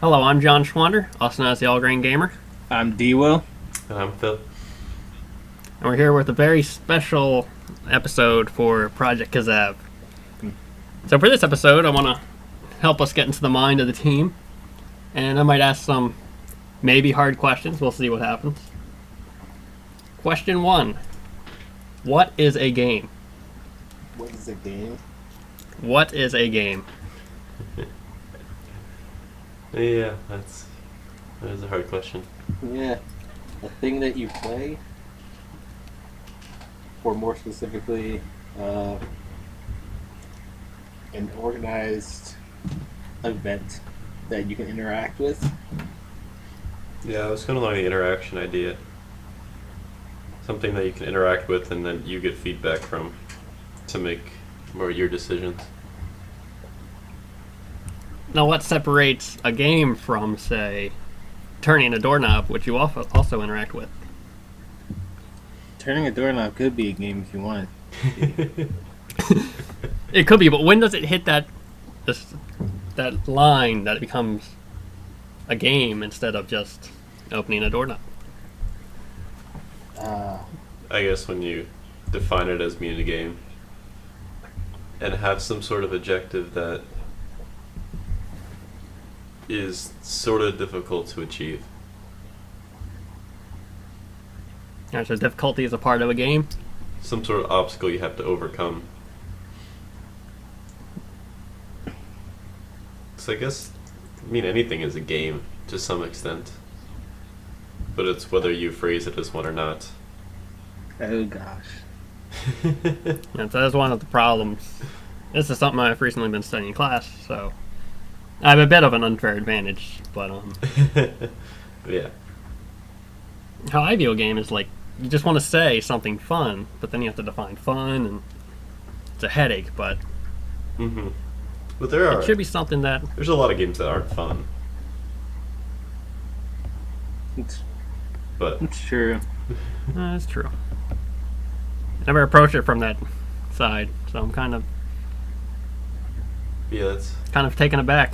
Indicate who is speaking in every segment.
Speaker 1: Hello, I'm John Schwander, also known as the All Grain Gamer,
Speaker 2: I'm D-Will.
Speaker 3: And I'm Phil.
Speaker 1: and we're here with a very special episode for Project KZAV. So for this episode, I want to help us get into the mind of the team, and I might ask some maybe hard questions. We'll see what happens. Question 1. What is a game?
Speaker 2: What is a game?
Speaker 1: What is a game?
Speaker 3: Yeah, that is a hard question.
Speaker 2: Yeah, a thing that you play, or more specifically, an organized event that you can interact with.
Speaker 3: Yeah, I was kind of like the interaction idea. Something that you can interact with and then you get feedback from to make more your decisions.
Speaker 1: Now, what separates a game from, say, turning a doorknob, which you also interact with?
Speaker 2: Turning a doorknob could be a game if you want.
Speaker 1: It could be, but when does it hit that line that it becomes a game instead of just opening a doorknob?
Speaker 3: I guess when you define it as being a game and have some sort of objective that is sort of difficult to achieve.
Speaker 1: Alright, so difficulty is a part of a game.
Speaker 3: Some sort of obstacle you have to overcome. So I guess, anything is a game to some extent. But it's whether you phrase it as one or not.
Speaker 2: Oh gosh.
Speaker 1: And so that's one of the problems. This is something I've recently been studying in class, so I have a bit of an unfair advantage. But
Speaker 3: Yeah.
Speaker 1: how I view a game is like you just want to say something fun, but then you have to define fun, and it's a headache. But
Speaker 3: Mm-hmm. But there
Speaker 1: it should be something that
Speaker 3: there's a lot of games that aren't fun. But
Speaker 2: It's true.
Speaker 1: that's true. I never approach it from that side, so I'm kind of
Speaker 3: yeah, that's
Speaker 1: taken aback.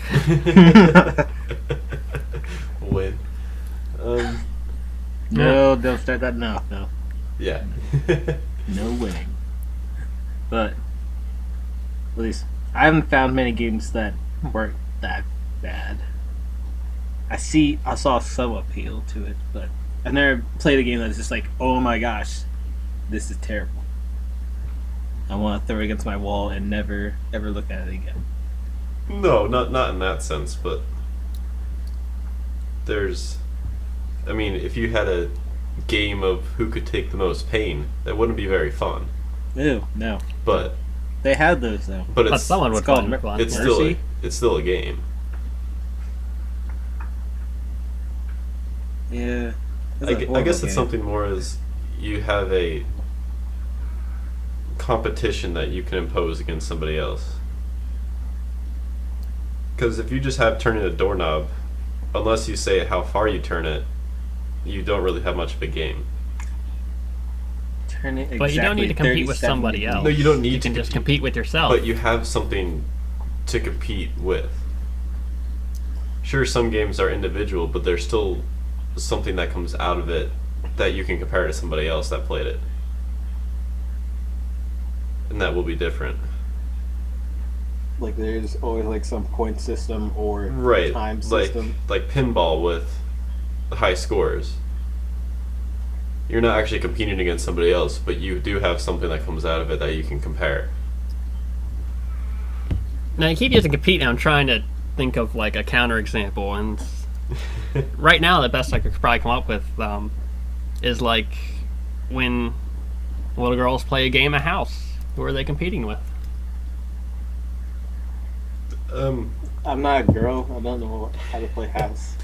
Speaker 3: win.
Speaker 2: No, don't start that now. No.
Speaker 3: Yeah.
Speaker 2: No winning. But at least I haven't found many games that weren't that bad. I saw some appeal to it, but I've never played a game that's just like, oh my gosh, this is terrible. I want to throw it against my wall and never ever look at it again.
Speaker 3: No, not in that sense, but there's if you had a game of who could take the most pain, that wouldn't be very fun.
Speaker 2: Ew, no.
Speaker 3: But
Speaker 2: They had those though.
Speaker 3: but
Speaker 1: But
Speaker 3: it's
Speaker 1: someone would
Speaker 2: it's called
Speaker 1: find it fun.
Speaker 3: it's
Speaker 2: Mercy?
Speaker 3: still a game.
Speaker 2: Yeah. That's a
Speaker 3: I
Speaker 2: horrible
Speaker 3: guess it's
Speaker 2: game.
Speaker 3: something more as you have a competition that you can impose against somebody else. Because if you just have turning a doorknob, unless you say how far you turn it, you don't really have much of a game.
Speaker 2: Turn it
Speaker 1: But you don't need to
Speaker 2: exactly
Speaker 1: compete with
Speaker 2: 37
Speaker 1: somebody
Speaker 2: degrees.
Speaker 1: else.
Speaker 3: No, you don't need
Speaker 1: You
Speaker 3: to
Speaker 1: can just compete with yourself.
Speaker 3: But you have something to compete with. Sure, some games are individual, but there's still something that comes out of it that you can compare to somebody else that played it. And that will be different.
Speaker 2: Like there's always like some point system or
Speaker 3: Right.
Speaker 2: time
Speaker 3: Like
Speaker 2: system.
Speaker 3: like pinball with high scores. You're not actually competing against somebody else, but you do have something that comes out of it that you can compare.
Speaker 1: Now you keep using compete, and I'm trying to think of like a counter example, and right now the best I could probably come up with is like when little girls play a game of house. Who are they competing with?
Speaker 2: I'm not a girl. I don't know how to play house.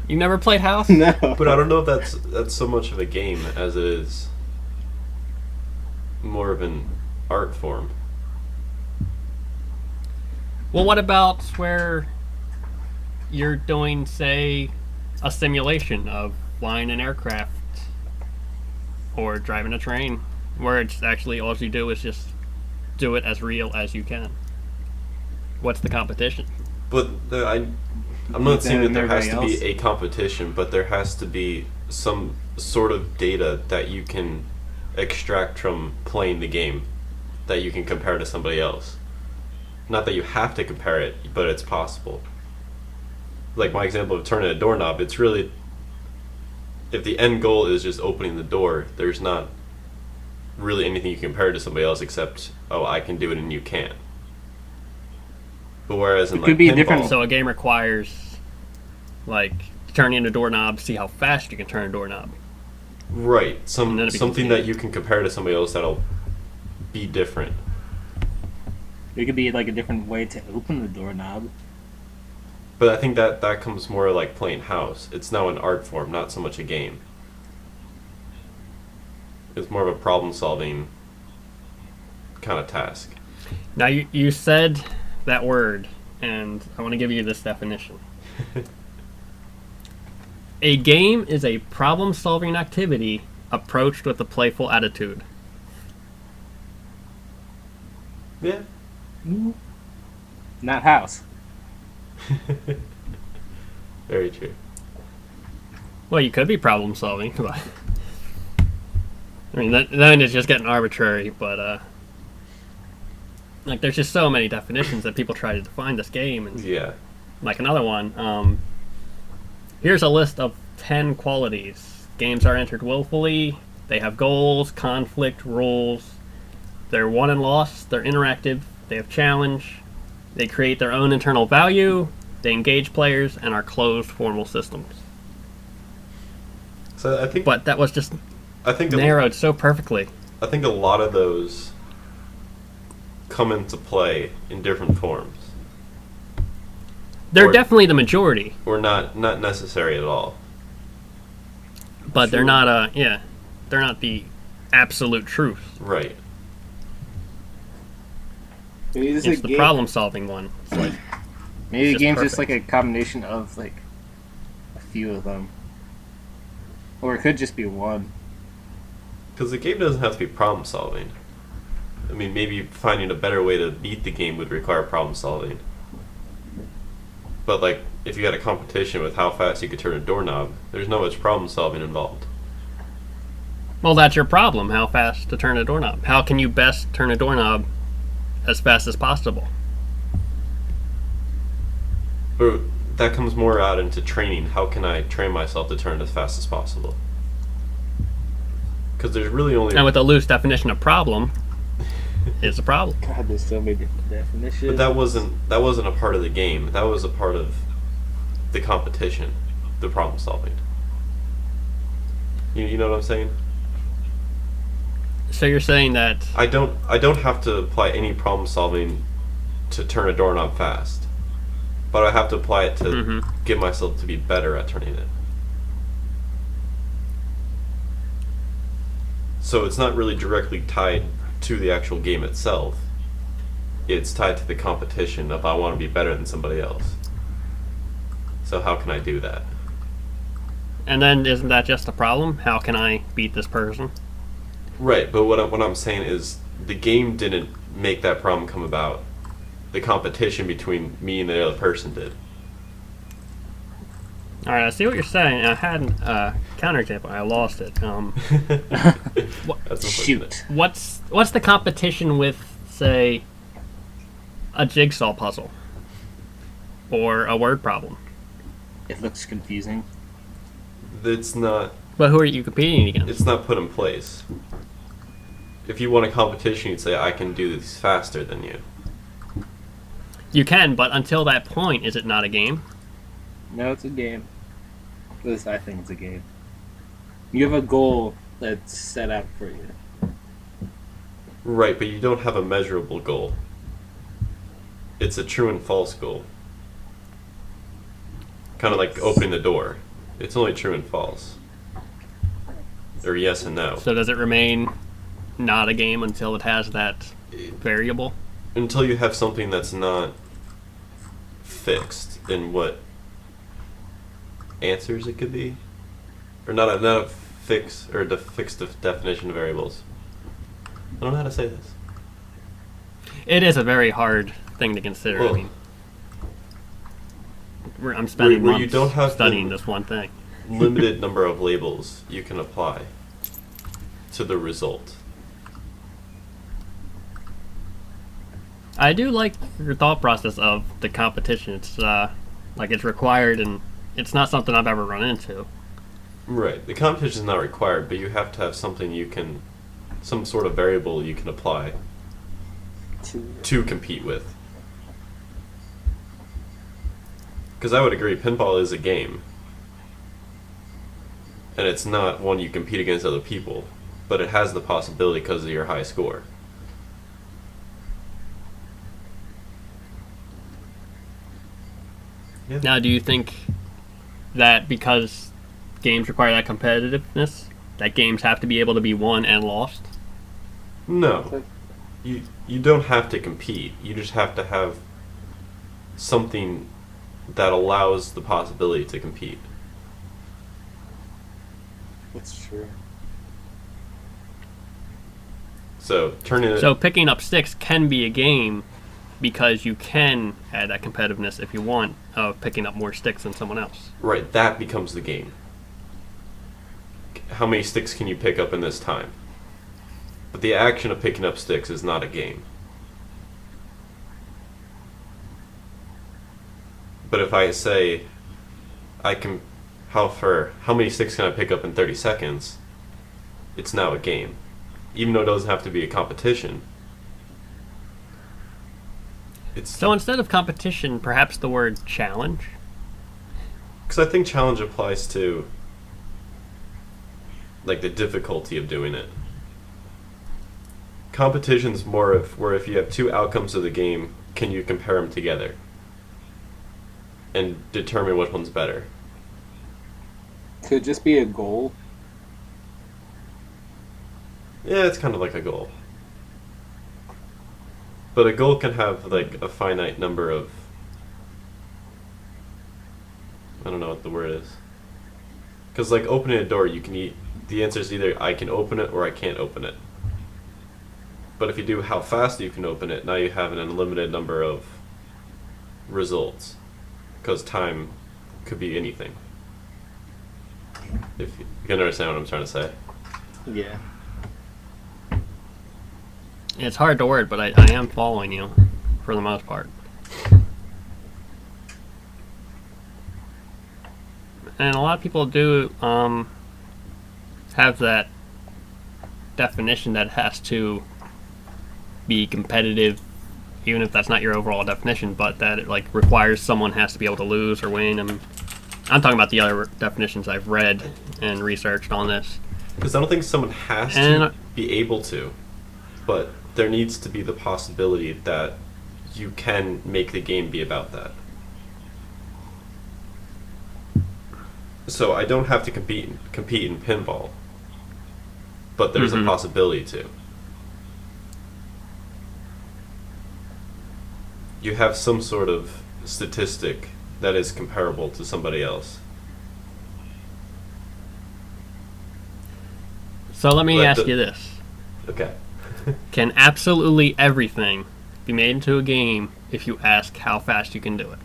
Speaker 1: You never played house?
Speaker 2: No.
Speaker 3: But I don't know if that's so much of a game as it is more of an art form.
Speaker 1: Well, what about where you're doing, say, a simulation of flying an aircraft or driving a train, where it's actually all you do is just do it as real as you can? What's the competition?
Speaker 3: But I'm not saying that
Speaker 2: than
Speaker 3: there has to
Speaker 2: everybody
Speaker 3: be a competition, but there has to be some sort of data that you can extract from playing the game that you can compare to somebody else. Not that you have to compare it, but it's possible. Like my example of turning a doorknob, it's really, if the end goal is just opening the door, there's not really anything you can compare to somebody else except, oh, I can do it and you can't. But whereas in
Speaker 2: It
Speaker 3: like
Speaker 2: could be a
Speaker 3: pinball,
Speaker 2: different-
Speaker 1: So a game requires, like, turning a doorknob, see how fast you can turn a doorknob.
Speaker 3: right,
Speaker 1: And then it becomes
Speaker 3: something
Speaker 1: a
Speaker 3: that
Speaker 1: game.
Speaker 3: you can compare to somebody else that'll be different.
Speaker 2: It could be like a different way to open the doorknob.
Speaker 3: But I think that comes more like playing house. It's now an art form, not so much a game. It's more of a problem-solving kind of task.
Speaker 1: Now, you said that word, and I want to give you this definition. A game is a problem-solving activity approached with a playful attitude.
Speaker 3: Yeah.
Speaker 2: Not house.
Speaker 3: Very true.
Speaker 1: Well, you could be problem-solving, but... I mean, then it's just getting arbitrary, but, like, there's just so many definitions that people try to define this game, and
Speaker 3: Yeah.
Speaker 1: like another one, here's a list of 10 qualities. Games are entered willfully, they have goals, conflict, rules, they're won and lost, they're interactive, they have challenge, they create their own internal value, they engage players, and are closed formal systems.
Speaker 3: So I think
Speaker 1: But that was just
Speaker 3: I think
Speaker 1: narrowed so perfectly.
Speaker 3: I think a lot of those come into play in different forms,
Speaker 1: They're
Speaker 3: Or-
Speaker 1: definitely the majority,
Speaker 3: or not necessary at all.
Speaker 1: but they're
Speaker 2: Sure.
Speaker 1: not, they're not the absolute truth.
Speaker 3: Right.
Speaker 2: Maybe this
Speaker 1: It's
Speaker 2: is a
Speaker 1: the
Speaker 2: game.
Speaker 1: problem-solving one. It's like,
Speaker 2: Maybe the
Speaker 1: just
Speaker 2: game's just like
Speaker 1: perfect.
Speaker 2: a combination of like a few of them, or it could just be one.
Speaker 3: Because the game doesn't have to be problem solving. I mean, maybe finding a better way to beat the game would require problem solving. But, like, if you had a competition with how fast you could turn a doorknob, there's not much problem solving involved.
Speaker 1: well, that's your problem, how fast to turn a doorknob. How can you best turn a doorknob as fast as possible?
Speaker 3: But that comes more out into training. How can I train myself to turn as fast as possible? Because there's really only.
Speaker 1: And with a loose definition of problem, it's a problem.
Speaker 2: God, there's so many different definitions.
Speaker 3: But that wasn't a part of the game. That was a part of the competition, the problem solving. You know what I'm saying?
Speaker 1: So you're saying that
Speaker 3: I don't have to apply any problem solving to turn a doorknob fast, but I have to apply it to
Speaker 1: Mhm.
Speaker 3: get myself to be better at turning it. So it's not really directly tied to the actual game itself. It's tied to the competition of I want to be better than somebody else. So how can I do that?
Speaker 1: and then isn't that just a problem? How can I beat this person?
Speaker 3: Right, but what I'm saying is the game didn't make that problem come about. The competition between me and the other person did.
Speaker 1: All right, I see what you're saying. I had a counterexample. I lost it.
Speaker 3: That's unfortunate.
Speaker 2: Shoot.
Speaker 1: What's the competition with, say, a jigsaw puzzle or a word problem?
Speaker 2: It looks confusing.
Speaker 3: It's not.
Speaker 1: But who are you competing against?
Speaker 3: It's not put in place. If you won a competition, you'd say, "I can do this faster than you."
Speaker 1: You can, but until that point, is it not a game?
Speaker 2: No, it's a game. At least I think it's a game. You have a goal that's set out for you.
Speaker 3: Right, but you don't have a measurable goal. It's a true and false goal. Kind of like opening the door. It's only true and false. Or yes and no.
Speaker 1: So does it remain not a game until it has that variable?
Speaker 3: Until you have something that's not fixed in what answers it could be, or not a fixed definition of variables. I don't know how to say this.
Speaker 1: It is a very hard thing to consider. I
Speaker 3: Well,
Speaker 1: mean, I'm spending
Speaker 3: where
Speaker 1: months
Speaker 3: you don't have
Speaker 1: studying
Speaker 3: the
Speaker 1: this one thing.
Speaker 3: limited number of labels you can apply to the result.
Speaker 1: I do like your thought process of the competition. It's like it's required, and it's not something I've ever run into.
Speaker 3: Right. The competition is not required, but you have to have something some sort of variable you can apply to compete with. Because I would agree, pinball is a game. And it's not one you compete against other people, but it has the possibility because of your high score. Yeah.
Speaker 1: Now, do you think that because games require that competitiveness, that games have to be able to be won and lost?
Speaker 3: No. You don't have to compete. You just have to have something that allows the possibility to compete.
Speaker 2: That's true.
Speaker 3: So turning it.
Speaker 1: So picking up sticks can be a game because you can add that competitiveness if you want of picking up more sticks than someone else.
Speaker 3: Right, that becomes the game. How many sticks can you pick up in this time? But the action of picking up sticks is not a game. But if I say how many sticks can I pick up in 30 seconds? It's now a game. Even though it doesn't have to be a competition.
Speaker 1: So instead of competition, perhaps the word challenge?
Speaker 3: Because I think challenge applies to like the difficulty of doing it. Competition's more of where if you have two outcomes of the game, can you compare them together and determine which one's better?
Speaker 2: Could it just be a goal?
Speaker 3: Yeah, it's kind of like a goal. But a goal can have like a finite number of, I don't know what the word is. Because like opening a door, the answer is either I can open it or I can't open it. But if you do how fast you can open it, now you have an unlimited number of results. Because time could be anything. If you can understand what I'm trying to say.
Speaker 2: Yeah.
Speaker 1: It's hard to word, but I am following you for the most part. And a lot of people do have that definition that has to be competitive, even if that's not your overall definition, but that it like requires someone has to be able to lose or win. I'm talking about the other definitions I've read and researched on this.
Speaker 3: Because I don't think someone has to be able to, but there needs to be the possibility that you can make the game be about that. So I don't have to compete in pinball, but there's a possibility to. You have some sort of statistic that is comparable to somebody else.
Speaker 1: So let me ask you this.
Speaker 3: Okay.
Speaker 1: Can absolutely everything be made into a game if you ask how fast you can do it?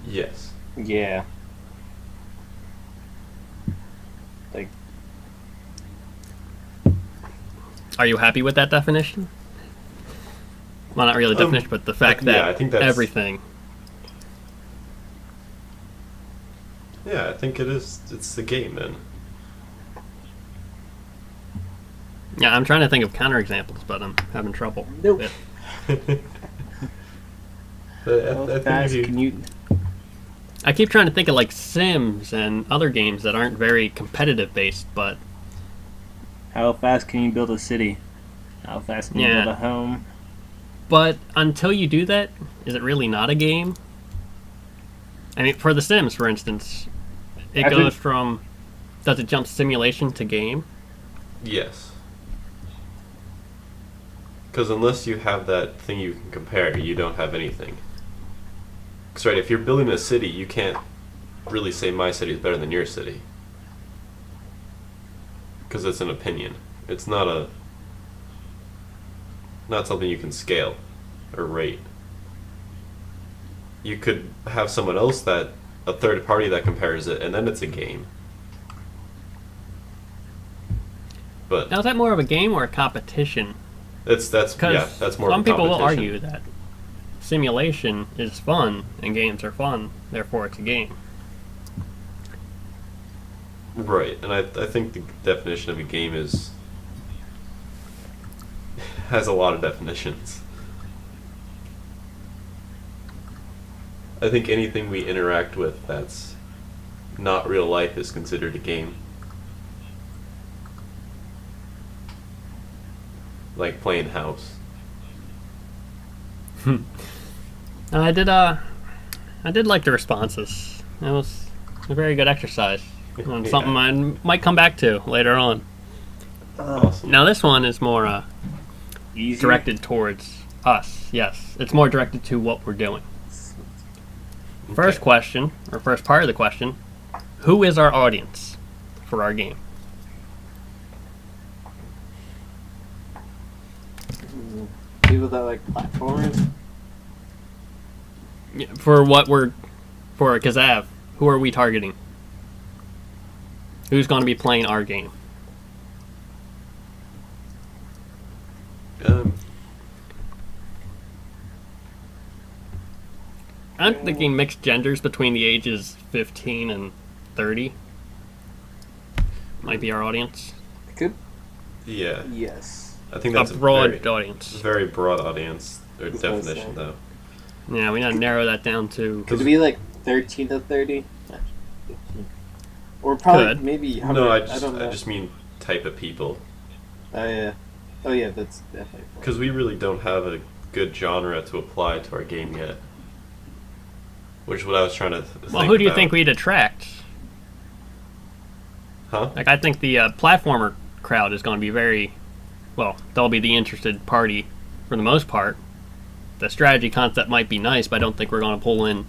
Speaker 3: Yes.
Speaker 2: Yeah. Like,
Speaker 1: Are you happy with that definition? Well, not really definition, but the fact that
Speaker 3: I think that's,
Speaker 1: everything.
Speaker 3: Yeah, I think it is. It's the game, man.
Speaker 1: Yeah, I'm trying to think of counterexamples, but I'm having trouble.
Speaker 2: Nope.
Speaker 1: with-
Speaker 3: But
Speaker 2: how
Speaker 3: I think
Speaker 2: fast
Speaker 3: if
Speaker 2: can you?
Speaker 1: I keep trying to think of like Sims and other games that aren't very competitive based, but
Speaker 2: How fast can you build a city? How fast can you build a home?
Speaker 1: until you do that, is it really not a game? I mean, for The Sims, for instance, it goes from, does it jump simulation to game?
Speaker 3: Yes. Because unless you have that thing you can compare, you don't have anything. Because right, if you're building a city, you can't really say my city is better than your city. Because it's an opinion. It's not something you can scale or rate. you could have someone else a third party that compares it, and then it's a game. But
Speaker 1: Now, is that more of a game or a competition?
Speaker 3: that's
Speaker 1: Because
Speaker 3: that's more.
Speaker 1: some
Speaker 3: of a
Speaker 1: people will
Speaker 3: competition.
Speaker 1: argue that simulation is fun and games are fun, therefore it's a game.
Speaker 3: Right, and I think the definition of a game has a lot of definitions. I think anything we interact with that's not real life is considered a game. Like playing house.
Speaker 1: And I did like the responses. It was a very good exercise. And
Speaker 3: Yeah.
Speaker 1: something I might come back to later on.
Speaker 3: Awesome.
Speaker 1: Now this one is more
Speaker 2: Easy.
Speaker 1: directed towards us. Yes, it's more directed to what we're doing. First
Speaker 3: Okay.
Speaker 1: question, or first part of the question, who is our audience for our game?
Speaker 2: People that like platformers.
Speaker 1: Yeah, for KZAV, who are we targeting? Who's going to be playing our game? I'm thinking mixed genders between the ages 15 and 30 might be our audience.
Speaker 2: Could.
Speaker 3: Yeah,
Speaker 2: Yes.
Speaker 3: I think
Speaker 1: A
Speaker 3: that's
Speaker 1: broad
Speaker 3: very,
Speaker 1: audience.
Speaker 3: very broad audience or
Speaker 2: That's what I was
Speaker 3: definition,
Speaker 2: saying.
Speaker 3: though.
Speaker 1: Yeah, we gotta narrow that down to.
Speaker 2: Could it be like 13 to 30? 15. Or probably
Speaker 1: Could.
Speaker 2: maybe. How
Speaker 3: No,
Speaker 2: many,
Speaker 3: I
Speaker 2: don't know.
Speaker 3: just mean type of people,
Speaker 2: Oh yeah. Oh yeah, that's definitely.
Speaker 3: because we really don't have a good genre to apply to our game yet. Which is what I was trying to think
Speaker 1: Well, who do you
Speaker 3: about.
Speaker 1: think we'd attract?
Speaker 3: Huh?
Speaker 1: Like, I think the platformer crowd is going to be very. Well, they'll be the interested party for the most part. The strategy concept might be nice, but I don't think we're going to pull in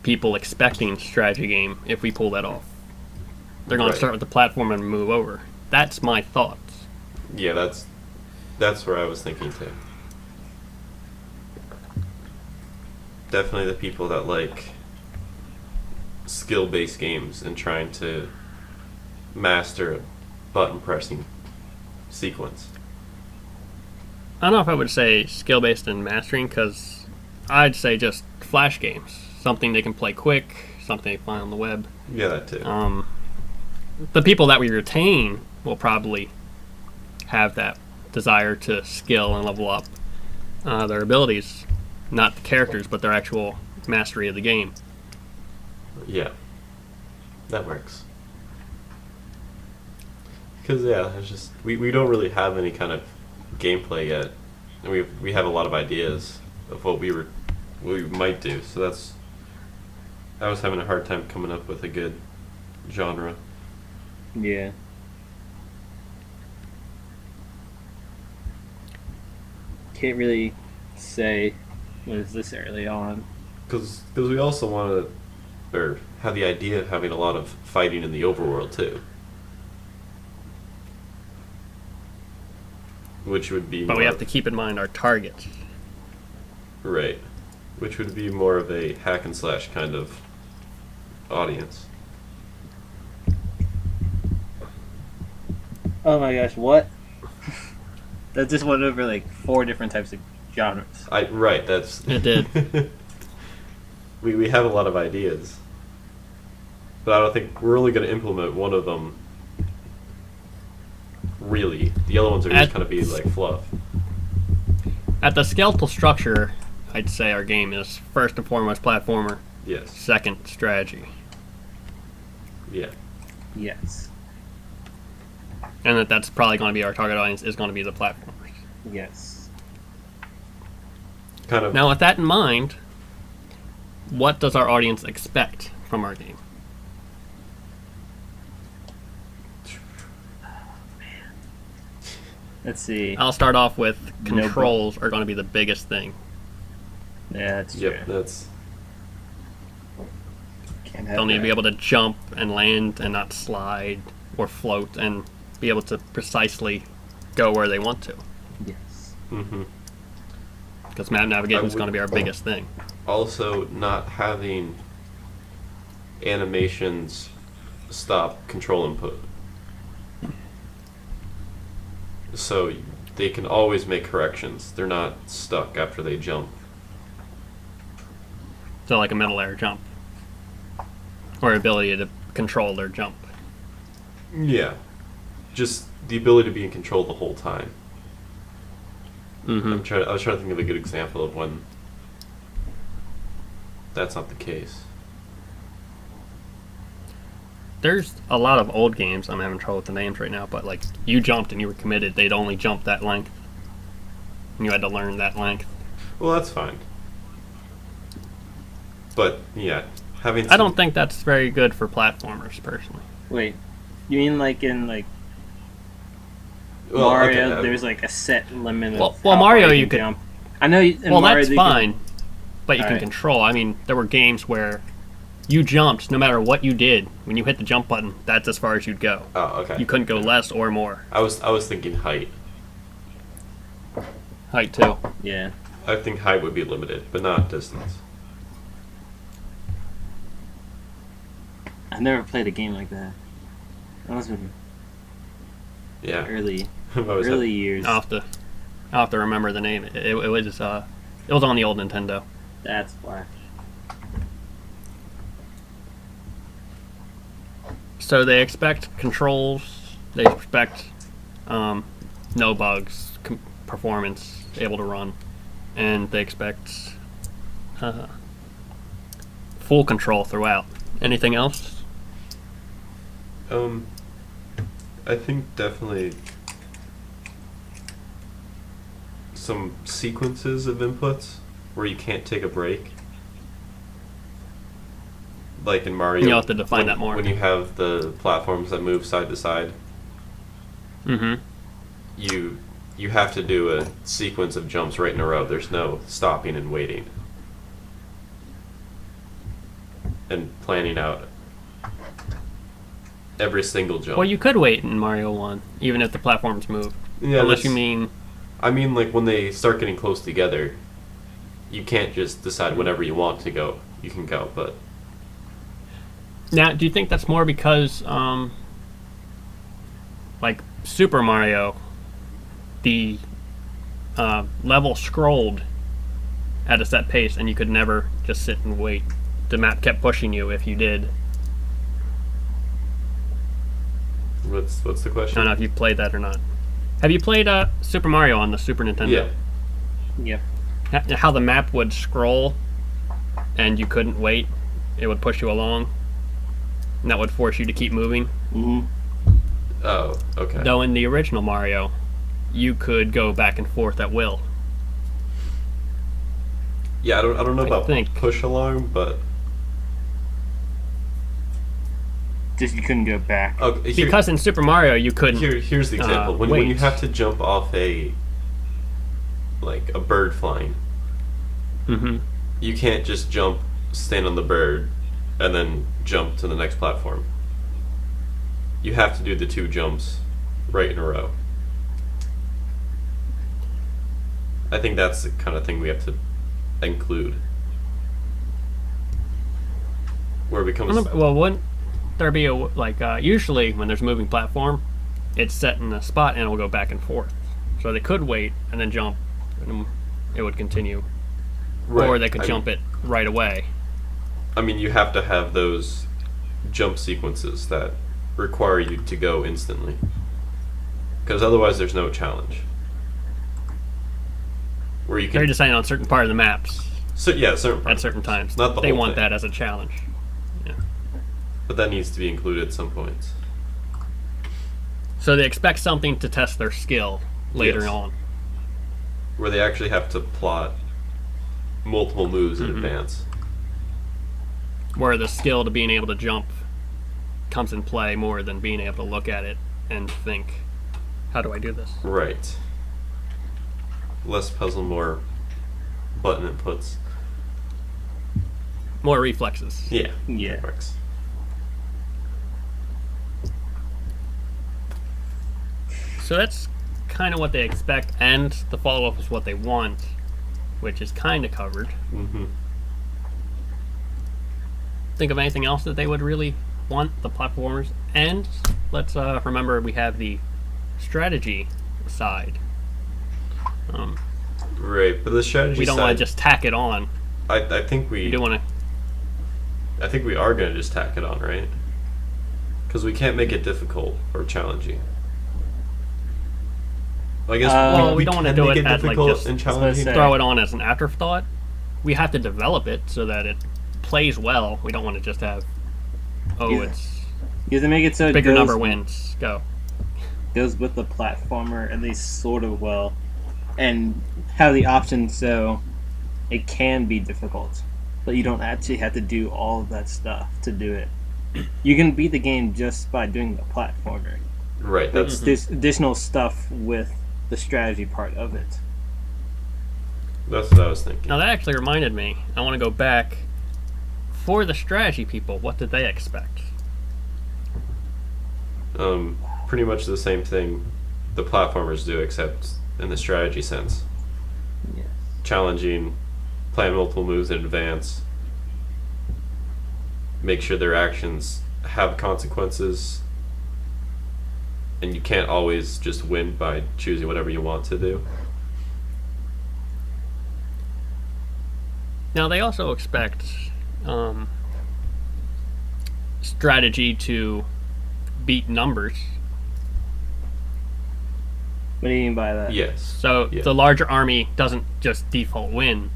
Speaker 1: people expecting strategy game if we pull that off. They're going
Speaker 3: Right.
Speaker 1: to start with the platform and move over. That's my thoughts.
Speaker 3: Yeah, that's where I was thinking too. Definitely the people that like skill-based games and trying to master a button pressing sequence.
Speaker 1: I don't know if I would say skill based and mastering, because I'd say just flash games. Something they can play quick, something they find on the web.
Speaker 3: Yeah, that too.
Speaker 1: The people that we retain will probably have that desire to skill and level up their abilities, not the characters, but their actual mastery of the game.
Speaker 3: Yeah, that works. Because yeah, it's just we don't really have any kind of gameplay yet, and we have a lot of ideas of what we might do. So I was having a hard time coming up with a good genre.
Speaker 2: Yeah. Can't really say what is this early on.
Speaker 3: Because we also want to, or have the idea of having a lot of fighting in the overworld too. Which would be
Speaker 1: But we
Speaker 3: more
Speaker 1: have to keep in mind our targets.
Speaker 3: right. Which would be more of a hack and slash kind of audience.
Speaker 2: Oh my gosh, what? That just went over like 4 different types of genres.
Speaker 3: Right, that's
Speaker 1: It did.
Speaker 3: we have a lot of ideas. But I don't think we're only going to implement one of them really. The other ones are just kind of be like fluff.
Speaker 1: At the skeletal structure, I'd say our game is first and foremost platformer,
Speaker 3: Yes.
Speaker 1: second strategy.
Speaker 3: Yeah.
Speaker 2: Yes.
Speaker 1: And that's probably going to be our target audience, is going to be the platformers.
Speaker 2: Yes.
Speaker 3: Kind of.
Speaker 1: Now, with that in mind, what does our audience expect from our game?
Speaker 2: Let's see.
Speaker 1: I'll start off with
Speaker 2: No
Speaker 1: controls are going to be the biggest thing.
Speaker 2: Yeah, that's
Speaker 3: Yep,
Speaker 2: true.
Speaker 3: that's
Speaker 2: Can't have
Speaker 1: They'll need to
Speaker 2: that.
Speaker 1: be able to jump and land and not slide or float and be able to precisely go where they want to.
Speaker 2: Yes.
Speaker 3: mm-hmm.
Speaker 1: Because map navigation is
Speaker 3: would-
Speaker 1: going to be our biggest thing.
Speaker 3: also not having animations stop control input. So they can always make corrections. They're not stuck after they jump.
Speaker 1: So like a middle air jump. Or ability to control their jump.
Speaker 3: Yeah. Just the ability to be in control the whole time.
Speaker 1: Mm-hmm.
Speaker 3: I was trying to think of a good example of when that's not the case.
Speaker 1: There's a lot of old games, I'm having trouble with the names right now, but like you jumped and you were committed, they'd only jump that length. And you had to learn that length.
Speaker 3: Well, that's fine. But yeah, having
Speaker 1: I don't think that's very good for platformers, personally.
Speaker 2: Wait, you mean like in like
Speaker 3: Well,
Speaker 2: Mario?
Speaker 3: okay,
Speaker 2: There's like a set limit of
Speaker 1: Well,
Speaker 2: how
Speaker 1: Mario
Speaker 2: far
Speaker 1: you could
Speaker 2: jump. I know. In
Speaker 1: Well,
Speaker 2: Mario,
Speaker 1: that's
Speaker 2: they
Speaker 1: fine,
Speaker 2: Can,
Speaker 1: but you can
Speaker 2: Alright.
Speaker 1: control. I mean, there were games where you jumped no matter what you did. When you hit the jump button, that's as far as you'd go.
Speaker 3: Oh, okay.
Speaker 1: You couldn't go less or more.
Speaker 3: I was thinking height.
Speaker 1: Height too.
Speaker 2: yeah.
Speaker 3: I think height would be limited, but not distance.
Speaker 2: I've never played a game like that. That was in
Speaker 3: Yeah.
Speaker 2: early
Speaker 3: What was
Speaker 2: early years.
Speaker 1: I'll have to remember the name. It was on the old Nintendo.
Speaker 2: That's why.
Speaker 1: So they expect controls. They expect no bugs, performance, able to run, and they expect full control throughout. Anything else?
Speaker 3: I think definitely some sequences of inputs where you can't take a break. Like in Mario,
Speaker 1: You'll have to define that more.
Speaker 3: When you have the platforms that move side to side,
Speaker 1: Mm-hmm.
Speaker 3: you have to do a sequence of jumps right in a row. There's no stopping and waiting and planning out every single jump.
Speaker 1: Well, you could wait in Mario 1, even if the platforms move.
Speaker 3: Yeah,
Speaker 1: Unless
Speaker 3: that's-
Speaker 1: you mean...
Speaker 3: I mean, like, when they start getting close together, you can't just decide whenever you want to go. You can go, but...
Speaker 1: Now, do you think that's more because, like, Super Mario, the level scrolled at a set pace, and you could never just sit and wait. The map kept pushing you if you did.
Speaker 3: What's the
Speaker 1: I
Speaker 3: question?
Speaker 1: don't know if you've played that or not. Have you played Super Mario on the Super Nintendo?
Speaker 3: Yeah.
Speaker 2: Yep.
Speaker 1: How the map would scroll, and you couldn't wait. It would push you along, and that would force you to keep moving.
Speaker 2: Mm-hmm.
Speaker 3: Oh, okay.
Speaker 1: Though in the original Mario, you could go back and forth at will.
Speaker 3: Yeah, I don't know
Speaker 1: I
Speaker 3: about
Speaker 1: think.
Speaker 3: push along, but...
Speaker 2: Just you couldn't go back.
Speaker 3: Okay,
Speaker 1: Because in Super Mario, you couldn't.
Speaker 3: here's the example. When you
Speaker 1: wait.
Speaker 3: have to jump off a bird flying,
Speaker 1: Mm-hmm.
Speaker 3: you can't just jump, stand on the bird, and then jump to the next platform. You have to do the two jumps right in a row. I think that's the kind of thing we have to include. Where it becomes...
Speaker 1: Well, wouldn't there be usually when there's a moving platform, it's set in a spot and it'll go back and forth. So they could wait and then jump, and it would continue.
Speaker 3: Right.
Speaker 1: Or they could jump it right away.
Speaker 3: I mean, you have to have those jump sequences that require you to go instantly. Because otherwise there's no challenge. Where you can...
Speaker 1: They're just saying on certain part of the maps
Speaker 3: certain
Speaker 1: at
Speaker 3: parts.
Speaker 1: certain times.
Speaker 3: Not the
Speaker 1: They
Speaker 3: whole
Speaker 1: want
Speaker 3: thing.
Speaker 1: that as a challenge.
Speaker 3: But that needs to be included at some points.
Speaker 1: So they expect something to test their skill later
Speaker 3: Yes.
Speaker 1: on.
Speaker 3: Where they actually have to plot multiple moves in advance.
Speaker 1: Where the skill to being able to jump comes in play more than being able to look at it and think, how do I do this?
Speaker 3: Right. Less puzzle, more button inputs.
Speaker 1: More reflexes.
Speaker 3: Yeah.
Speaker 2: Yeah.
Speaker 3: That works.
Speaker 1: So that's kind of what they expect, and the follow-up is what they want, which is kind of covered.
Speaker 3: Mm-hmm.
Speaker 1: think of anything else that they would really want, the platformers. And let's remember we have the strategy side.
Speaker 3: Right, but the strategy
Speaker 1: We don't
Speaker 3: side,
Speaker 1: want to just tack it on.
Speaker 3: I think
Speaker 1: We
Speaker 3: we
Speaker 1: do want to.
Speaker 3: I think we are going to just tack it on, right? Because we can't make it difficult or challenging. Well, I guess
Speaker 1: Well, we don't want to
Speaker 3: can
Speaker 1: do
Speaker 3: make
Speaker 1: it as, like,
Speaker 3: difficult
Speaker 1: just-
Speaker 3: and
Speaker 2: I was gonna
Speaker 3: challenging.
Speaker 2: say.
Speaker 1: Throw it on as an afterthought. We have to develop it so that it plays well. We don't want to just have,
Speaker 2: Yeah.
Speaker 1: it's
Speaker 2: You have to make it so it
Speaker 1: bigger
Speaker 2: goes,
Speaker 1: number wins. Go.
Speaker 2: goes with the platformer at least sort of well, and have the option so it can be difficult, but you don't actually have to do all of that stuff to do it. You can beat the game just by doing the platformer.
Speaker 3: Right, that's
Speaker 2: There's additional stuff with the strategy part of it.
Speaker 3: what I was thinking.
Speaker 1: Now that actually reminded me. I want to go back. For the strategy people, what did they expect?
Speaker 3: Pretty much the same thing the platformers do, except in the strategy sense.
Speaker 2: Yes.
Speaker 3: Challenging, plan multiple moves in advance, make sure their actions have consequences, and you can't always just win by choosing whatever you want to do.
Speaker 1: Now they also expect strategy to beat numbers.
Speaker 2: What do you mean by that?
Speaker 3: Yes.
Speaker 1: So
Speaker 3: Yeah.
Speaker 1: the larger army doesn't just default win.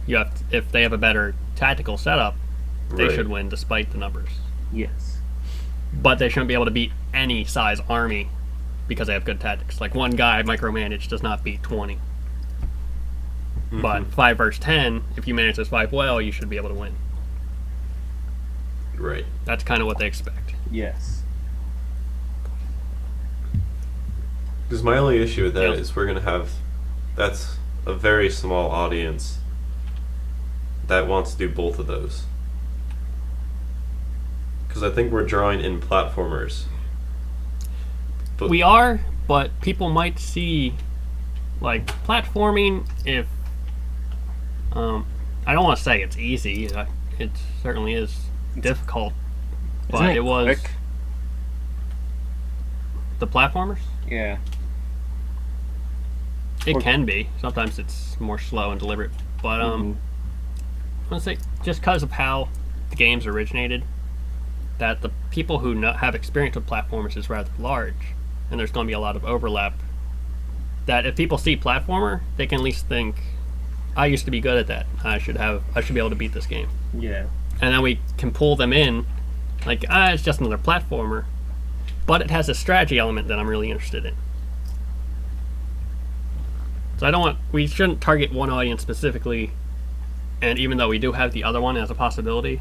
Speaker 1: You have to, if they have a better tactical setup, they
Speaker 3: Right.
Speaker 1: should win despite the numbers.
Speaker 2: Yes.
Speaker 1: But they shouldn't be able to beat any size army because they have good tactics. Like one guy micromanaged does not beat 20. But 5 versus 10, if you manage those 5 well, you should be able to win.
Speaker 3: Right.
Speaker 1: That's kind of what they expect.
Speaker 2: Yes.
Speaker 3: Because my only issue with that
Speaker 1: Yeah.
Speaker 3: is we're going to have, that's a very small audience that wants to do both of those. Because I think we're drawing in platformers. But
Speaker 1: We are, but people might see like platforming if I don't want to say it's easy. It certainly is difficult, but
Speaker 2: Isn't
Speaker 1: it was
Speaker 2: quick?
Speaker 1: the platformers.
Speaker 2: Yeah.
Speaker 1: It
Speaker 2: Or-
Speaker 1: can be. Sometimes it's more slow and deliberate, but
Speaker 2: Mhm.
Speaker 1: I want to say just because of how the games originated, that the people who have experience with platformers is rather large, and there's going to be a lot of overlap. That if people see platformer, they can at least think, "I used to be good at that. I should be able to beat this game."
Speaker 2: Yeah.
Speaker 1: And then we can pull them in, like, it's just another platformer, but it has a strategy element that I'm really interested in. So we shouldn't target one audience specifically, and even though we do have the other one as a possibility,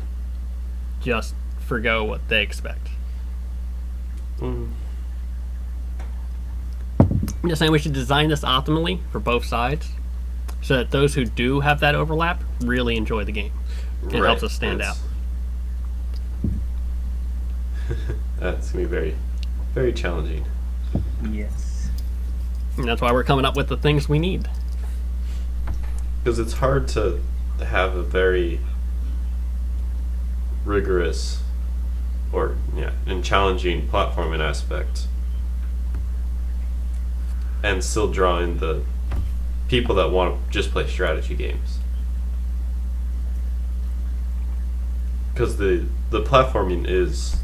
Speaker 1: just forgo what they expect.
Speaker 3: Mm,
Speaker 1: I'm just saying we should design this optimally for both sides, so that those who do have that overlap really enjoy the game. It helps us stand out.
Speaker 3: That's going to be very, very challenging.
Speaker 2: Yes.
Speaker 1: And that's why we're coming up with the things we need.
Speaker 3: Because it's hard to have a very rigorous and challenging platforming aspect and still draw in the people that want to just play strategy games. Because the platforming is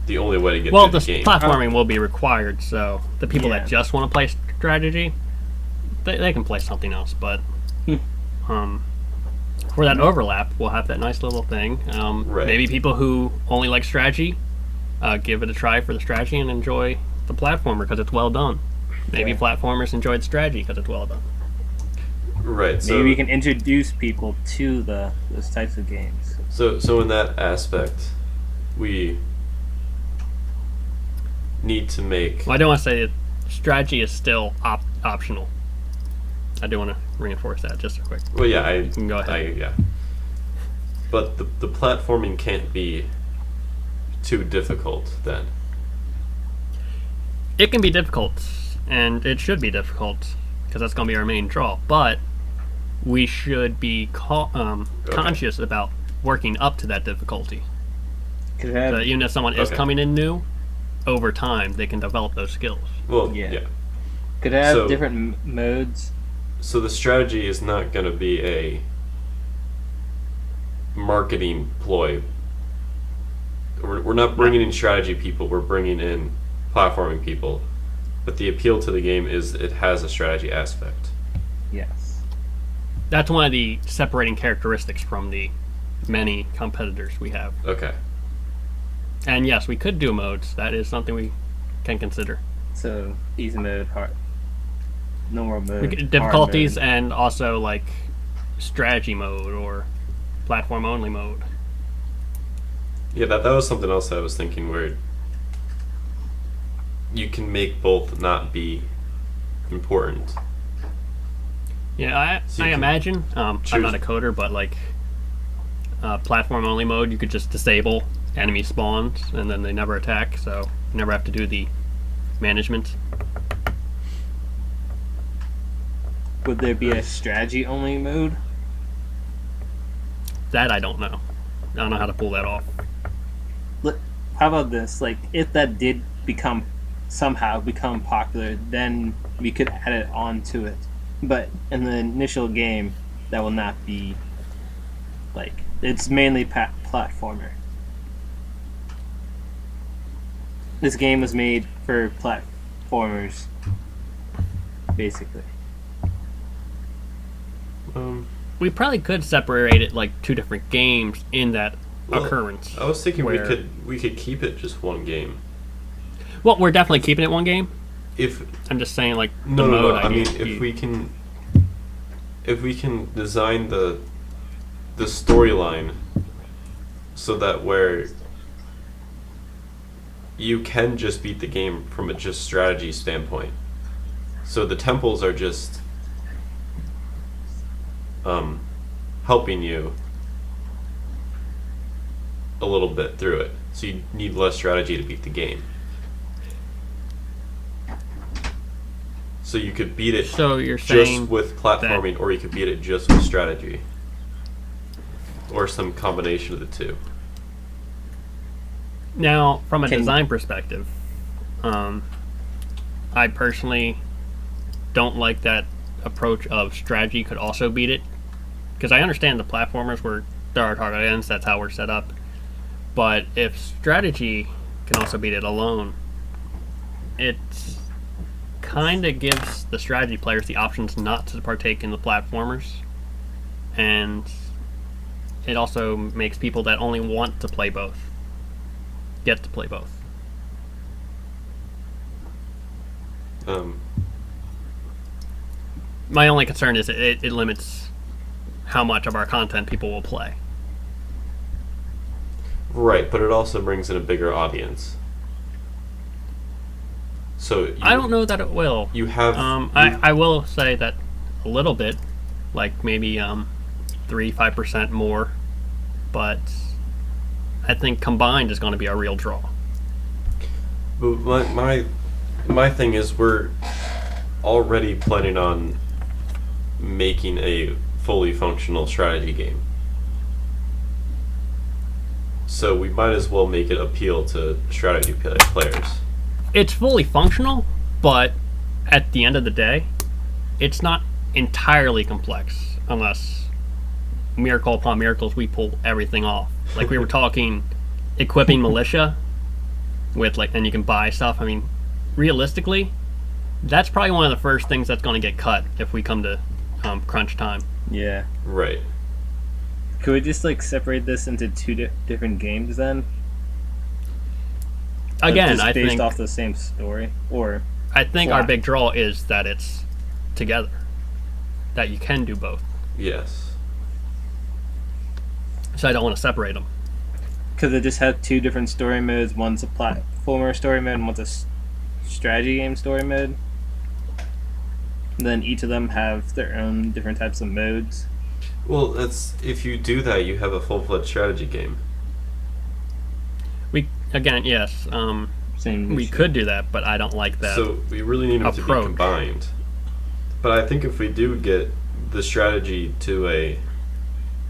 Speaker 3: the only way to get
Speaker 1: Well,
Speaker 3: through
Speaker 1: the
Speaker 3: the game.
Speaker 1: platforming will be required, so the people
Speaker 2: Yeah.
Speaker 1: that just want to play strategy, they can play something else. But for that overlap, we'll have that nice little thing.
Speaker 3: Right.
Speaker 1: Maybe people who only like strategy, give it a try for the strategy and enjoy the platformer because it's well done. Maybe
Speaker 2: Yeah.
Speaker 1: platformers enjoy the strategy because it's well done.
Speaker 3: Right. So
Speaker 2: Maybe we can introduce people to those types of games.
Speaker 3: So in that aspect, we need to make
Speaker 1: Well, I do want to say that strategy is still optional. I do want to reinforce that just real quick.
Speaker 3: well, yeah, I
Speaker 1: can go ahead.
Speaker 3: yeah. But the platforming can't be too difficult then.
Speaker 1: It can be difficult, and it should be difficult because that's going to be our main draw. But we should be conscious about working up to that difficulty.
Speaker 2: Could
Speaker 1: So
Speaker 2: have,
Speaker 1: that even if someone is
Speaker 3: Okay.
Speaker 1: coming in new, over time they can develop those skills.
Speaker 3: Well,
Speaker 2: Yeah.
Speaker 3: yeah.
Speaker 2: could have
Speaker 3: So-
Speaker 2: different modes.
Speaker 3: So the strategy is not going to be a marketing ploy. We're not bringing in strategy people. We're bringing in platforming people. But the appeal to the game is it has a strategy aspect.
Speaker 2: Yes.
Speaker 1: That's one of the separating characteristics from the many competitors we have.
Speaker 3: Okay.
Speaker 1: And yes, we could do modes. That is something we can consider.
Speaker 2: So easy mode, hard, normal mode,
Speaker 1: We could,
Speaker 2: hard
Speaker 1: difficulties
Speaker 2: mode.
Speaker 1: and also like strategy mode or platform only mode.
Speaker 3: Yeah, that was something else I was thinking where you can make both not be important.
Speaker 1: Yeah,
Speaker 3: So
Speaker 1: I
Speaker 3: you can
Speaker 1: imagine. I'm
Speaker 3: choose-
Speaker 1: not a coder, but like platform only mode, you could just disable enemy spawns and then they never attack, so you never have to do the management.
Speaker 2: Would there be a strategy only mode?
Speaker 1: That I don't know. I don't know how to pull that off.
Speaker 2: How about this? Like, if that did somehow become popular, then we could add it onto it. But in the initial game, that will not be like it's mainly platformer. This game was made for platformers, basically.
Speaker 1: We probably could separate it like two different games in that
Speaker 3: Well,
Speaker 1: occurrence.
Speaker 3: I was thinking
Speaker 1: where-
Speaker 3: we could keep it just one game.
Speaker 1: Well, we're definitely keeping it one game.
Speaker 3: If
Speaker 1: I'm just saying, like the
Speaker 3: no,
Speaker 1: mode.
Speaker 3: I mean,
Speaker 1: gave
Speaker 3: if
Speaker 1: you.
Speaker 3: we can design the storyline so that where you can just beat the game from a just strategy standpoint. So the temples are just helping you a little bit through it. So you need less strategy to beat the game. So you could beat it
Speaker 1: So you're
Speaker 3: just
Speaker 1: saying
Speaker 3: with platforming, or you could beat it just with strategy, or some combination of the two.
Speaker 1: now, from a
Speaker 2: Can-
Speaker 1: design perspective, I personally don't like that approach of strategy could also beat it, because I understand the platformers were there are target ends. That's how we're set up. But if strategy can also beat it alone, it kind of gives the strategy players the options not to partake in the platformers, and it also makes people that only want to play both get to play both. My only concern is it limits how much of our content people will play.
Speaker 3: Right, but it also brings in a bigger audience. So
Speaker 1: I don't know that it will.
Speaker 3: You have
Speaker 1: I will say that a little bit, like maybe 3-5% more, but I think combined is going to be a real draw.
Speaker 3: But my thing is we're already planning on making a fully functional strategy game. So we might as well make it appeal to strategy players.
Speaker 1: It's fully functional, but at the end of the day, it's not entirely complex unless miracle upon miracles we pull everything off. Like we were talking equipping militia with like and you can buy stuff. I mean, realistically, that's probably one of the first things that's going to get cut if we come to crunch time.
Speaker 2: Yeah.
Speaker 3: Right.
Speaker 2: Could we just like separate this into two different games then?
Speaker 1: Again,
Speaker 2: Just
Speaker 1: I
Speaker 2: based
Speaker 1: think
Speaker 2: off the same story, or
Speaker 1: our
Speaker 2: flat.
Speaker 1: big draw is that it's together, that you can do both.
Speaker 3: Yes.
Speaker 1: So I don't want to separate them.
Speaker 2: could they just have two different story modes? One's a platformer story mode, and one's a strategy game story mode. And then each of them have their own different types of modes.
Speaker 3: Well, that's if you do that, you have a full-fledged strategy game.
Speaker 1: Again, yes,
Speaker 2: Same.
Speaker 1: we could do that, but I don't like that.
Speaker 3: So we really need them to be
Speaker 1: approach.
Speaker 3: combined. But I think if we do get the strategy to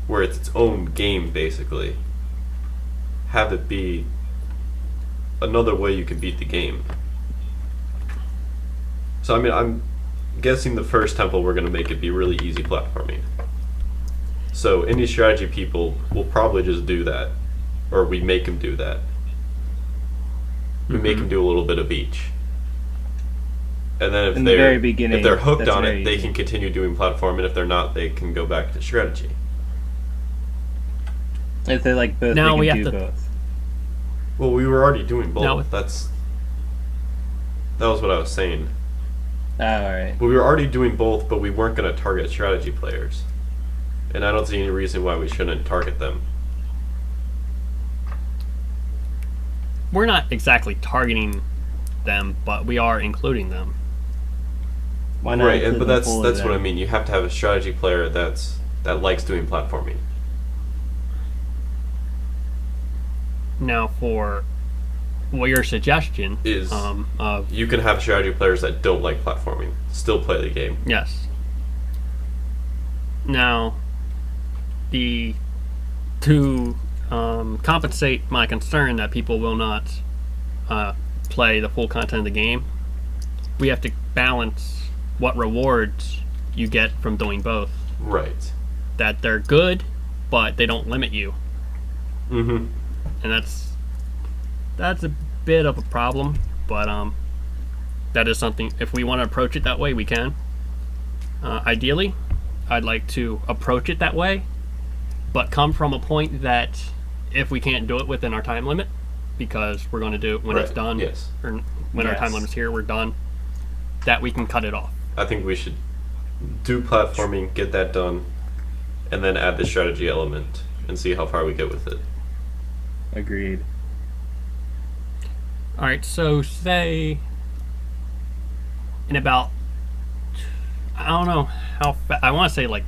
Speaker 3: where it's its own game, basically, have it be another way you can beat the game. So I mean, I'm guessing the first temple we're going to make it be really easy platforming. So any strategy people will probably just do that, or we make them do that. We make them do a little bit of each, and then if
Speaker 2: In the very beginning,
Speaker 3: if they're hooked
Speaker 2: that's
Speaker 3: on it,
Speaker 2: very
Speaker 3: they
Speaker 2: easy.
Speaker 3: can continue doing platforming. If they're not, they can go back to strategy.
Speaker 2: If they like both,
Speaker 1: Now
Speaker 2: they
Speaker 1: we
Speaker 2: can
Speaker 1: have
Speaker 2: do
Speaker 1: to-
Speaker 2: both.
Speaker 3: Well, we were already doing both.
Speaker 1: No.
Speaker 3: That was what I was saying.
Speaker 2: Oh, alright.
Speaker 3: But we were already doing both, but we weren't going to target strategy players, and I don't see any reason why we shouldn't target them.
Speaker 1: We're not exactly targeting them, but we are including them.
Speaker 2: Why not
Speaker 3: Right,
Speaker 2: include
Speaker 3: but
Speaker 2: them
Speaker 3: that's
Speaker 2: fully
Speaker 3: what I
Speaker 2: then?
Speaker 3: mean. You have to have a strategy player that likes doing platforming.
Speaker 1: Now, for your suggestion
Speaker 3: Is
Speaker 1: of
Speaker 3: you can have strategy players that don't like platforming still play the game.
Speaker 1: yes. Now, to compensate my concern that people will not play the full content of the game, we have to balance what rewards you get from doing both.
Speaker 3: Right.
Speaker 1: That they're good, but they don't limit you,
Speaker 3: Mm-hmm.
Speaker 1: and that's a bit of a problem. But that is something. If we want to approach it that way, we can. Ideally, I'd like to approach it that way, but come from a point that if we can't do it within our time limit, because we're going to do it when it's
Speaker 3: Right,
Speaker 1: done,
Speaker 3: yes.
Speaker 1: or when our
Speaker 2: Yes.
Speaker 1: time limit's here, we're done, that we can cut it off.
Speaker 3: I think we should do platforming, get that done, and then add the strategy element and see how far we get with it.
Speaker 2: Agreed.
Speaker 1: All right, so say in about, I don't know how I want to say like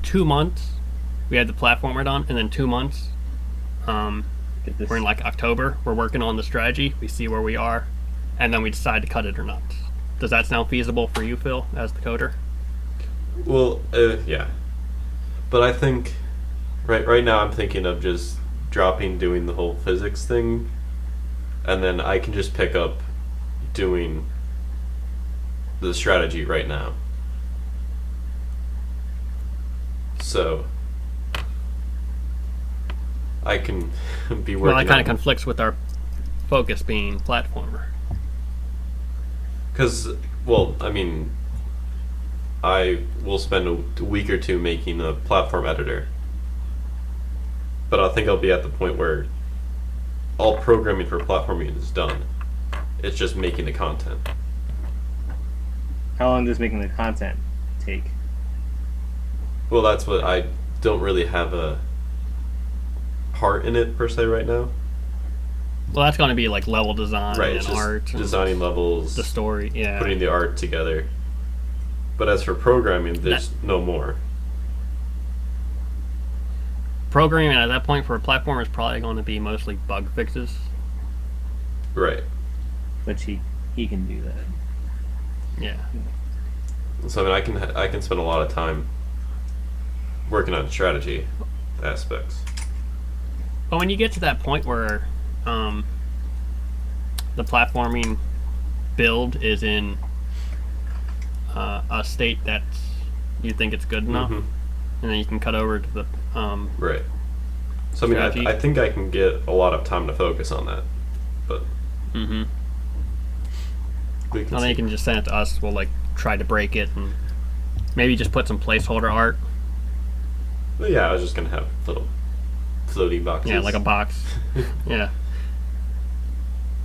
Speaker 1: 2 months, we had the platformer done, and then 2 months,
Speaker 2: Get this.
Speaker 1: we're in like October, we're working on the strategy, we see where we are, and then we decide to cut it or not. Does that sound feasible for you, Phil, as the coder?
Speaker 3: Well, yeah. But I think right now I'm thinking of just doing the whole physics thing, and then I can just pick up doing the strategy right now. So I can be working
Speaker 1: Well, that kind
Speaker 3: on
Speaker 1: of conflicts with our focus being platformer.
Speaker 3: because, well, I mean, I will spend a week or two making a platform editor, but I think I'll be at the point where all programming for platforming is done. It's just making the content.
Speaker 2: How long does making the content take?
Speaker 3: Well, that's what I don't really have a part in it per se right now.
Speaker 1: Well, that's going to be like level design
Speaker 3: Right,
Speaker 1: and
Speaker 3: it's just
Speaker 1: art, and
Speaker 3: designing levels,
Speaker 1: the story, yeah.
Speaker 3: putting the art together. But as for programming, there's no more.
Speaker 1: Programming at that point for a platformer is probably going to be mostly bug fixes.
Speaker 3: Right.
Speaker 2: Which he can do that.
Speaker 1: Yeah.
Speaker 3: So I mean, I can spend a lot of time working on strategy aspects.
Speaker 1: But when you get to that point where the platforming build is in a state that you think it's good enough,
Speaker 3: Mhm.
Speaker 1: and then you can cut over to the
Speaker 3: Right. So I mean,
Speaker 1: Strategy.
Speaker 3: I think I can get a lot of time to focus on that, but
Speaker 1: mm-hmm.
Speaker 3: we can
Speaker 1: And then
Speaker 3: see.
Speaker 1: you can just send it to us. We'll like try to break it and maybe just put some placeholder art.
Speaker 3: Well, yeah, I was just gonna have little floating boxes.
Speaker 1: Yeah, like a box. Yeah.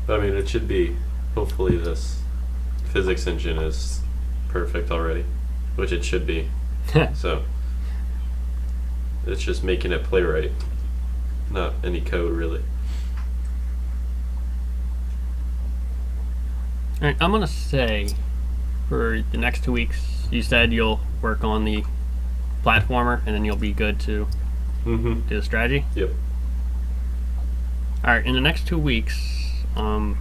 Speaker 3: But I mean, it should be. Hopefully, this physics engine is perfect already, which it should be. So it's just making it play right, not any code really.
Speaker 1: All right, I'm gonna say for the next 2 weeks, you said you'll work on the platformer, and then you'll be good to
Speaker 3: Mm-hmm.
Speaker 1: do the strategy.
Speaker 3: Yep.
Speaker 1: All right, in the next 2 weeks, I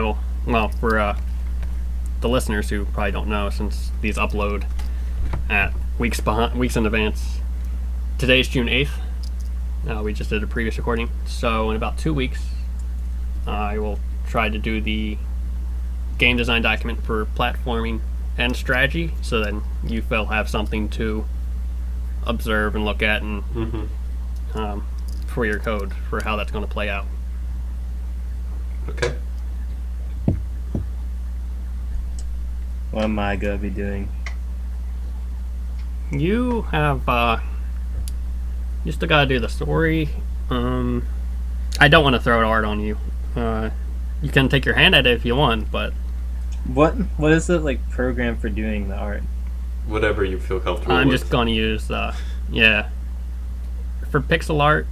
Speaker 1: will. Well, for the listeners who probably don't know, since these upload at weeks in advance, today's June 8th. We just did a previous recording. So in about 2 weeks, I will try to do the game design document for platforming and strategy, so then you will have something to observe and look at and for your code for how that's going to play out.
Speaker 3: Okay.
Speaker 2: What am I gonna be doing?
Speaker 1: You have you still got to do the story. I don't want to throw art on you. You can take your hand at it if you want, but
Speaker 2: What is the like program for doing the art?
Speaker 3: Whatever you feel comfortable
Speaker 1: I'm
Speaker 3: with.
Speaker 1: just going to use for pixel art.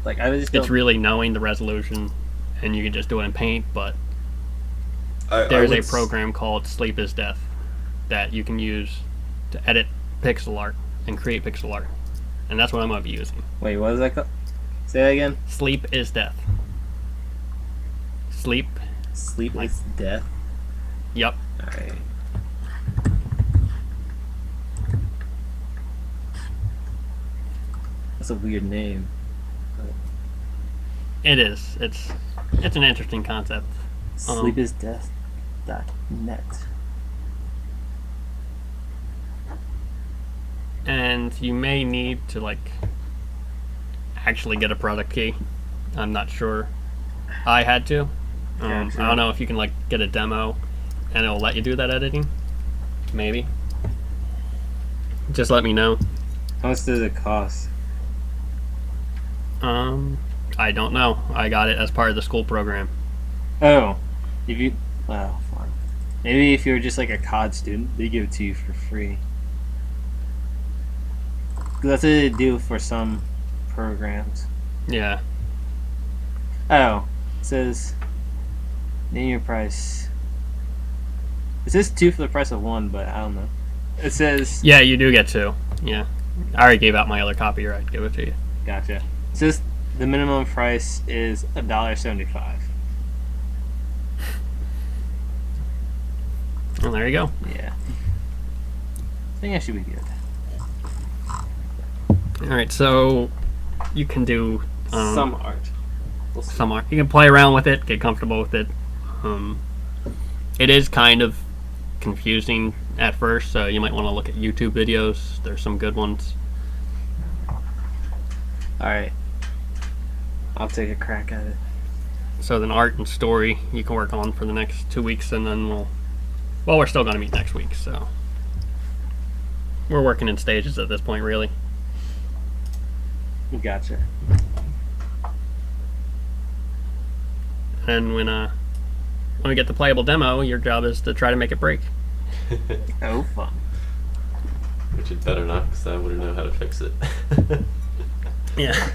Speaker 2: Like I just
Speaker 1: It's really knowing the resolution, and you can just do it in Paint. But
Speaker 3: I
Speaker 1: there's
Speaker 3: would
Speaker 1: a program called Sleep is Death that you can use to edit pixel art and create pixel art, and that's what I'm going to be using.
Speaker 2: Wait, what is that called? Say that again.
Speaker 1: Sleep is Death. Sleep.
Speaker 2: Sleep is death.
Speaker 1: Yep.
Speaker 2: Alright. That's a weird name.
Speaker 1: It is. It's an interesting concept.
Speaker 2: Sleepisdeath.net.
Speaker 1: And you may need to like actually get a product key. I'm not sure. I had to.
Speaker 2: Gotcha.
Speaker 1: I don't know if you can like get a demo and it'll let you do that editing. Maybe. Just let me know.
Speaker 2: How much does it cost?
Speaker 1: I don't know. I got it as part of the school program.
Speaker 2: Oh, if you fine. Maybe if you're just like a COD student, they give it to you for free. 'Cause that's what they do for some programs.
Speaker 1: Yeah.
Speaker 2: Oh, it says name your price. It says 2 for the price of 1, but I don't know. It says
Speaker 1: Yeah, you do get 2. Yeah. I already gave out my other copy, or I'd give it to you.
Speaker 2: gotcha. It says the minimum price is $1.75.
Speaker 1: And there you go.
Speaker 2: Yeah. I think I should be good.
Speaker 1: Alright, so you can do
Speaker 2: Some art. We'll see.
Speaker 1: some art. You can play around with it, get comfortable with it. It is kind of confusing at first, so you might want to look at YouTube videos. There's some good ones.
Speaker 2: Alright. I'll take a crack at it.
Speaker 1: So then art and story you can work on for the next 2 weeks, and then we're still going to meet next week, so we're working in stages at this point, really.
Speaker 2: Gotcha.
Speaker 1: And when we get the playable demo, your job is to try to make it break.
Speaker 2: Oh, fun.
Speaker 3: Which it better not, because I wouldn't know how to fix it.
Speaker 1: Yeah.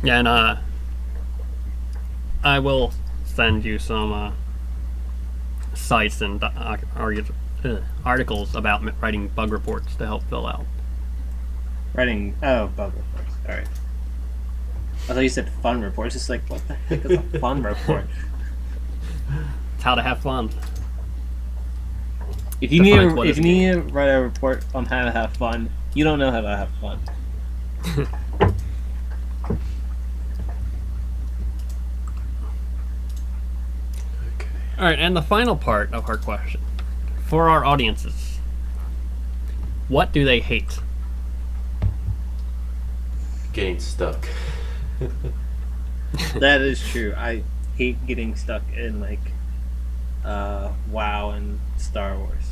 Speaker 1: Yeah, and I will send you some sites and articles about writing bug reports to help fill out.
Speaker 2: Writing. Oh, bug reports. Alright. I thought you said fun report. It's just like, what the heck is a fun report?
Speaker 1: It's how to have fun.
Speaker 2: If you need
Speaker 1: Defines what
Speaker 2: to,
Speaker 1: is
Speaker 2: if
Speaker 1: a
Speaker 2: you need to write a report on how to have fun, you don't know how to have fun.
Speaker 3: Okay.
Speaker 1: Alright, and the final part of our question. For our audiences, what do they hate?
Speaker 3: Getting stuck.
Speaker 2: That is true. I hate getting stuck in like WoW and Star Wars.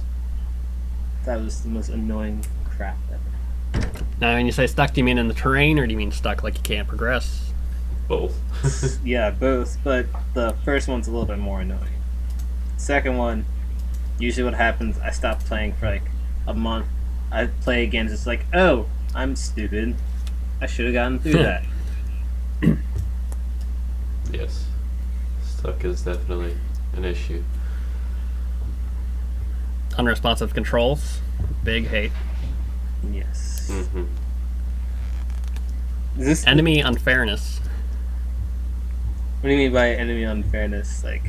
Speaker 2: That was the most annoying crap ever.
Speaker 1: Now, when you say stuck, do you mean in the terrain, or do you mean stuck like you can't progress?
Speaker 3: Both.
Speaker 2: Yeah, both, but the first one's a little bit more annoying. Second one, usually what happens, I stop playing for like a month. I play again, it's like, oh, I'm stupid. I should have gotten through that.
Speaker 3: Yes. Stuck is definitely an issue.
Speaker 1: Unresponsive controls, big hate.
Speaker 2: Yes.
Speaker 3: Mm-hmm.
Speaker 2: Is this,
Speaker 1: Enemy unfairness.
Speaker 2: what do you mean by enemy unfairness? Like,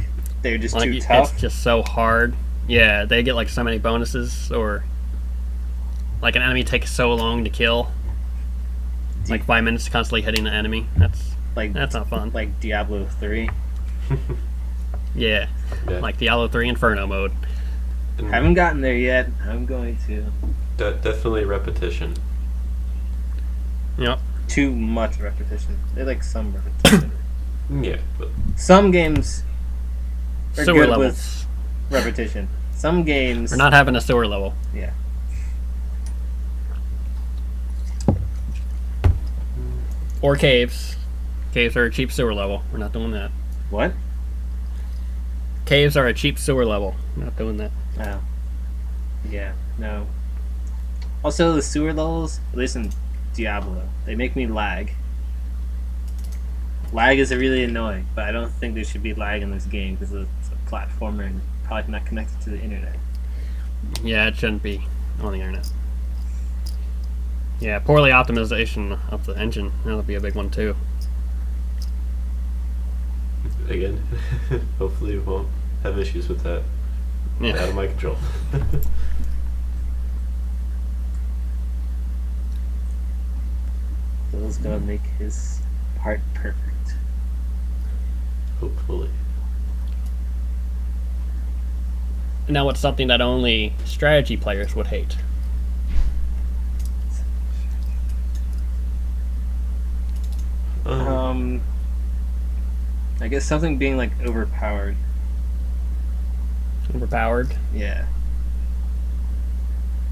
Speaker 2: they're just
Speaker 1: Like,
Speaker 2: too tough?
Speaker 1: it's just so hard. Yeah, they get like so many bonuses, or like an enemy takes so long to kill. like 5 minutes constantly hitting the enemy. That's not fun.
Speaker 2: Like Diablo 3.
Speaker 1: Yeah,
Speaker 3: Yeah.
Speaker 1: like Diablo 3 Inferno mode.
Speaker 3: And
Speaker 2: Haven't gotten there yet. I'm going to.
Speaker 3: definitely repetition.
Speaker 1: Yep.
Speaker 2: Too much repetition. They like some repetition.
Speaker 3: Yeah, but
Speaker 2: Some games are
Speaker 1: Sewer
Speaker 2: good
Speaker 1: levels.
Speaker 2: with repetition. Some games
Speaker 1: We're not having a sewer level.
Speaker 2: Yeah.
Speaker 1: Or caves. Caves are a cheap sewer level. We're not doing that.
Speaker 2: What?
Speaker 1: Caves are a cheap sewer level. We're not doing that.
Speaker 2: Oh. Yeah. No. Also, the sewer levels, at least in Diablo, they make me lag. Lag is really annoying, but I don't think there should be lag in this game because it's a platformer and probably not connected to the internet.
Speaker 1: Yeah, it shouldn't be on the internet. Yeah, poorly optimization of the engine. That'll be a big one too.
Speaker 3: again, hopefully we won't have issues with that.
Speaker 1: Yeah.
Speaker 3: Out of my control.
Speaker 2: Phil's gonna make his part perfect.
Speaker 3: Hopefully.
Speaker 1: Now it's something that only strategy players would hate.
Speaker 2: I guess something being like overpowered.
Speaker 1: Overpowered,
Speaker 2: Yeah.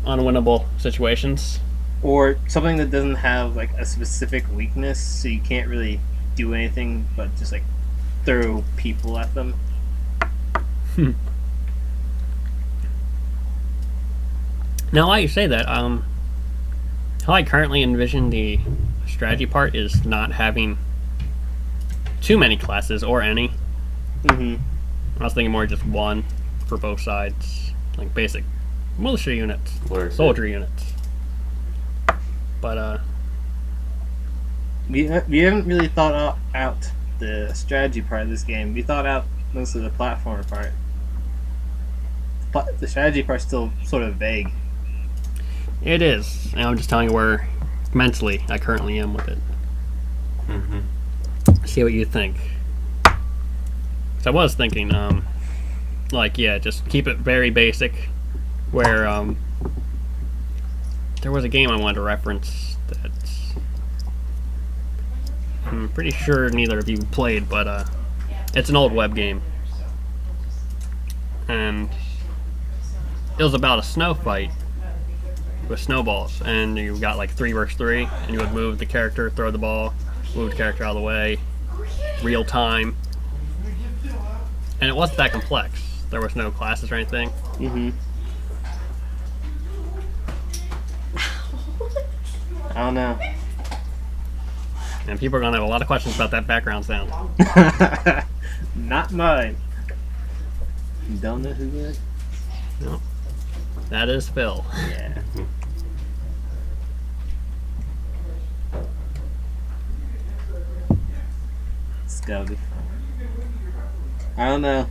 Speaker 1: unwinnable situations.
Speaker 2: Or something that doesn't have like a specific weakness, so you can't really do anything but just like throw people at them.
Speaker 1: Now, while you say that, how I currently envision the strategy part is not having too many classes or any.
Speaker 2: Mm-hmm.
Speaker 1: I was thinking more just one for both sides, like basic militia units,
Speaker 3: Or-
Speaker 1: soldier units. But
Speaker 2: We haven't really thought out the strategy part of this game. We thought out most of the platformer part. But the strategy part's still sort of vague.
Speaker 1: it is. And I'm just telling you where mentally I currently am with it.
Speaker 3: Mm-hmm.
Speaker 1: See what you think. 'Cause I was thinking, just keep it very basic. Where there was a game I wanted to reference that I'm pretty sure neither of you played, but it's an old web game, and it was about a snow fight with snowballs, and you got like 3 versus 3, and you would move the character, throw the ball, move the character out of the way, real time, and it wasn't that complex. There was no classes or anything.
Speaker 2: Mm-hmm. I don't know.
Speaker 1: And people are going to have a lot of questions about that background sound.
Speaker 2: Not mine. You don't know who that is?
Speaker 1: No. That is Phil.
Speaker 2: Yeah. It's gotta be fun. I don't know.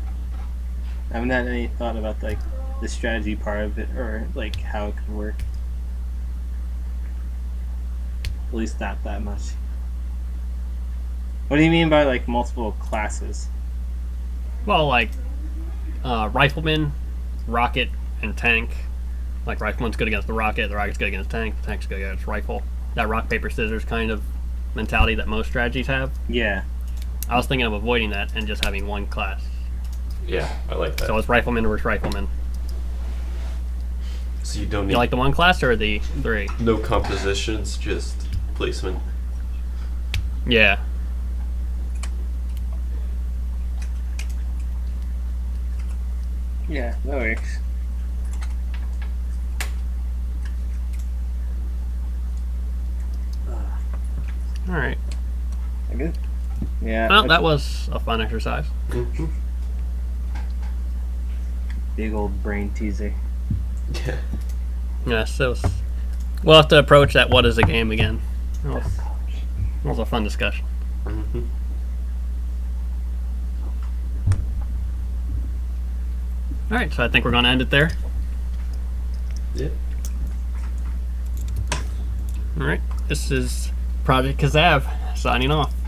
Speaker 2: I haven't had any thought about like the strategy part of it or like how it could work. At least not that much. What do you mean by like multiple classes?
Speaker 1: Well, like rifleman, rocket, and tank. Like rifleman's good against the rocket's good against the tank's good against rifle. That rock, paper, scissors kind of mentality that most strategies have.
Speaker 2: Yeah.
Speaker 1: I was thinking of avoiding that and just having one class.
Speaker 3: Yeah, I like that.
Speaker 1: So it's rifleman versus rifleman.
Speaker 3: So you don't need
Speaker 1: You like the one class or the 3?
Speaker 3: no compositions, just placement.
Speaker 1: Yeah.
Speaker 2: Yeah, that works.
Speaker 1: All right.
Speaker 2: I guess. Yeah.
Speaker 1: Well, that was a fun exercise.
Speaker 3: Mm-hmm.
Speaker 2: Big old brain teaser.
Speaker 3: Yeah.
Speaker 1: Yeah, so we'll have to approach that what is a game again. That was a fun discussion.
Speaker 3: Mm-hmm.
Speaker 1: All right, so I think we're going to end it there.
Speaker 3: Yeah.
Speaker 1: All right, this is Project KZAV signing off.